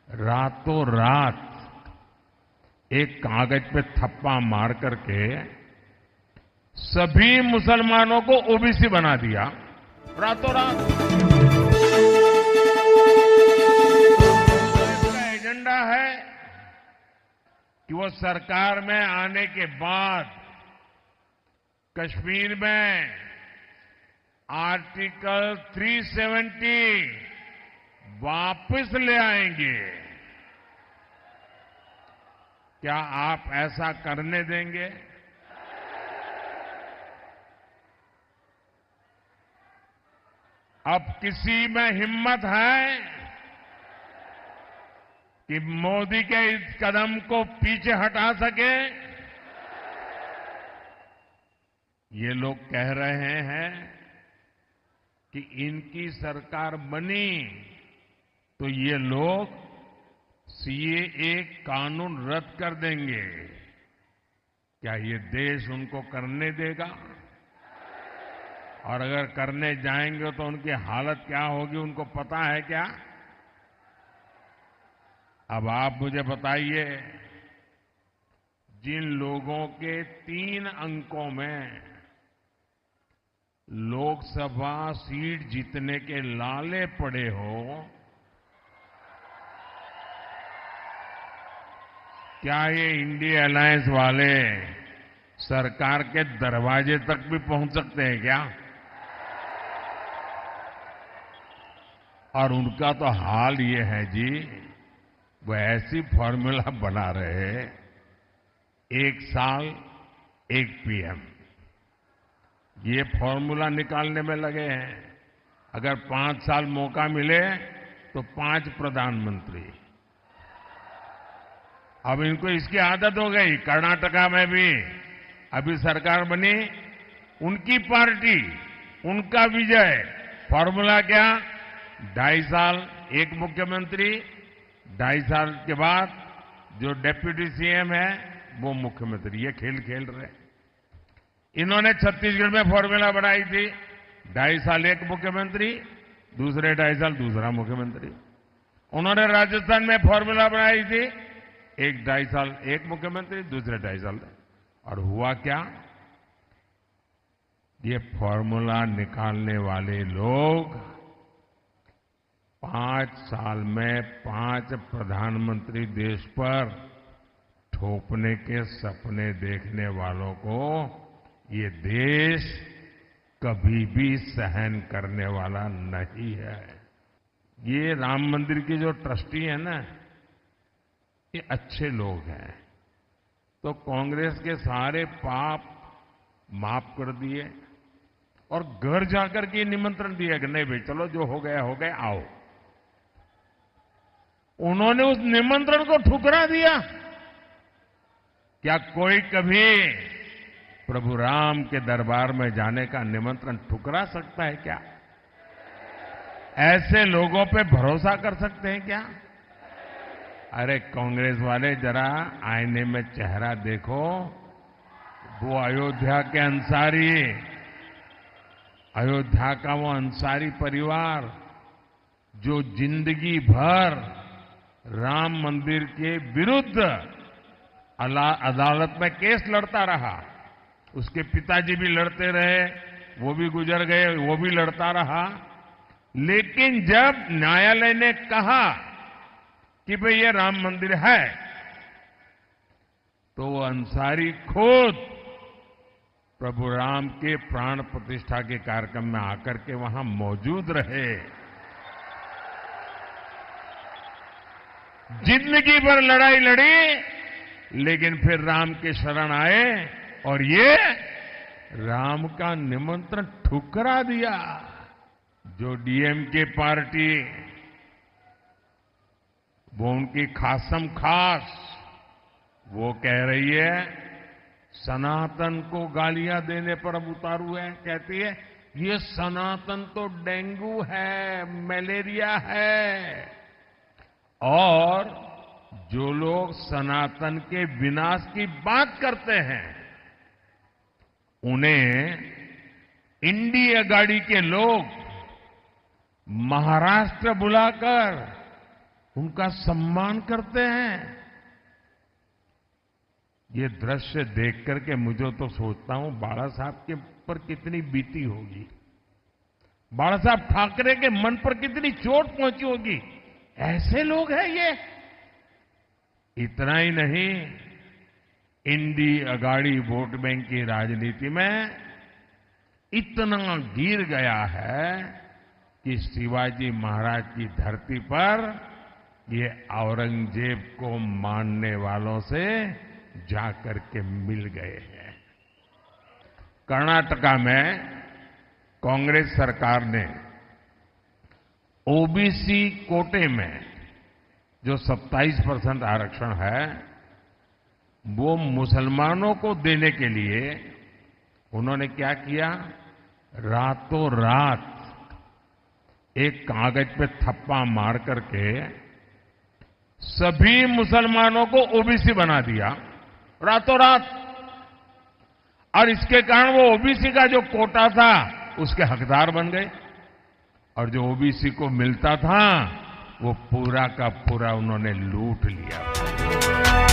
रातों रात एक कागज पे थप्पा मार करके सभी मुसलमानों को ओबीसी बना दिया रातों रात। इसका एजेंडा है कि वो सरकार में आने के बाद कश्मीर में आर्टिकल 370 वापस ले आएंगे। क्या आप ऐसा करने देंगे? अब किसी में हिम्मत है कि मोदी के इस कदम को पीछे हटा सके? ये लोग कह रहे हैं कि इनकी सरकार बनी तो ये लोग सीएए कानून रद्द कर देंगे। क्या ये देश उनको करने देगा? और अगर करने जाएंगे तो उनकी हालत क्या होगी, उनको पता है क्या? अब आप मुझे बताइए, जिन लोगों के 3 अंकों में लोकसभा सीट जीतने के लाले पड़े हो, क्या ये इंडिया अलायंस वाले सरकार के दरवाजे तक भी पहुंच सकते हैं क्या? और उनका तो हाल ये है जी, वो ऐसी फॉर्मूला बना रहे, 1 साल 1 पीएम, ये फॉर्मूला निकालने में लगे हैं। अगर 5 साल मौका मिले तो 5 प्रधानमंत्री। अब इनको इसकी आदत हो गई। कर्नाटका में भी अभी सरकार बनी, उनकी पार्टी, उनका विजय। फॉर्मूला क्या? 2.5 साल 1 मुख्यमंत्री, 2.5 साल के बाद जो डिप्टी सीएम है वो मुख्यमंत्री। ये खेल खेल रहे। इन्होंने छत्तीसगढ़ में फॉर्मूला बनाई थी, 2.5 साल 1 मुख्यमंत्री, दूसरे 2.5 साल दूसरा मुख्यमंत्री। उन्होंने राजस्थान में फॉर्मूला बनाई थी, 1-2.5 साल 1 मुख्यमंत्री, दूसरे 2.5 साल। और हुआ क्या? ये फॉर्मूला निकालने वाले लोग 5 साल में 5 प्रधानमंत्री देश पर थोपने के सपने देखने वालों को ये देश कभी भी सहन करने वाला नहीं है। ये राम मंदिर के जो ट्रस्टी है ना, ये अच्छे लोग हैं, तो कांग्रेस के सारे पाप माफ कर दिए और घर जाकर के निमंत्रण दिया कि नहीं भाई चलो, जो हो गया आओ। उन्होंने उस निमंत्रण को ठुकरा दिया। क्या कोई कभी प्रभु राम के दरबार में जाने का निमंत्रण ठुकरा सकता है क्या? ऐसे लोगों पे भरोसा कर सकते हैं क्या? अरे कांग्रेस वाले, जरा आईने में चेहरा देखो। वो अयोध्या के अंसारी, अयोध्या का वो अंसारी परिवार जो जिंदगी भर राम मंदिर के विरुद्ध अदालत में केस लड़ता रहा। उसके पिताजी भी लड़ते रहे, वो भी गुजर गए, वो भी लड़ता रहा। लेकिन जब न्यायालय ने कहा कि भाई ये राम मंदिर है, तो वो अंसारी खुद प्रभु राम के प्राण प्रतिष्ठा के कार्यक्रम में आकर के वहां मौजूद रहे। जिंदगी भर लड़ाई लड़ी, लेकिन फिर राम के शरण आए और ये राम का निमंत्रण ठुकरा दिया। जो डीएमके पार्टी, वो उनकी खासम खास, वो कह रही है सनातन को गालियां देने पर अब उतारू है। कहती है ये सनातन तो डेंगू है, मलेरिया है। और जो लोग सनातन के विनाश की बात करते हैं, उन्हें इंडी अगाड़ी के लोग महाराष्ट्र बुलाकर उनका सम्मान करते हैं। ये दृश्य देख करके मुझे तो सोचता हूं बाला साहब के पर कितनी बीती होगी, बाला साहब ठाकरे के मन पर कितनी चोट पहुंची होगी। ऐसे लोग हैं ये। इतना ही नहीं, इंडी अगाड़ी वोट बैंक की राजनीति में इतना गिर गया है कि शिवाजी महाराज की धरती पर ये औरंगजेब को मानने वालों से जाकर के मिल गए हैं। कर्नाटका में कांग्रेस सरकार ने ओबीसी कोटे में जो 27% आरक्षण है वो मुसलमानों को देने के लिए उन्होंने क्या किया, रातों रात एक कागज पे थप्पा मार करके सभी मुसलमानों को ओबीसी बना दिया रातों रात। और इसके कारण वो ओबीसी का जो कोटा था उसके हकदार बन गए और जो ओबीसी को मिलता था वो पूरा का पूरा उन्होंने लूट लिया।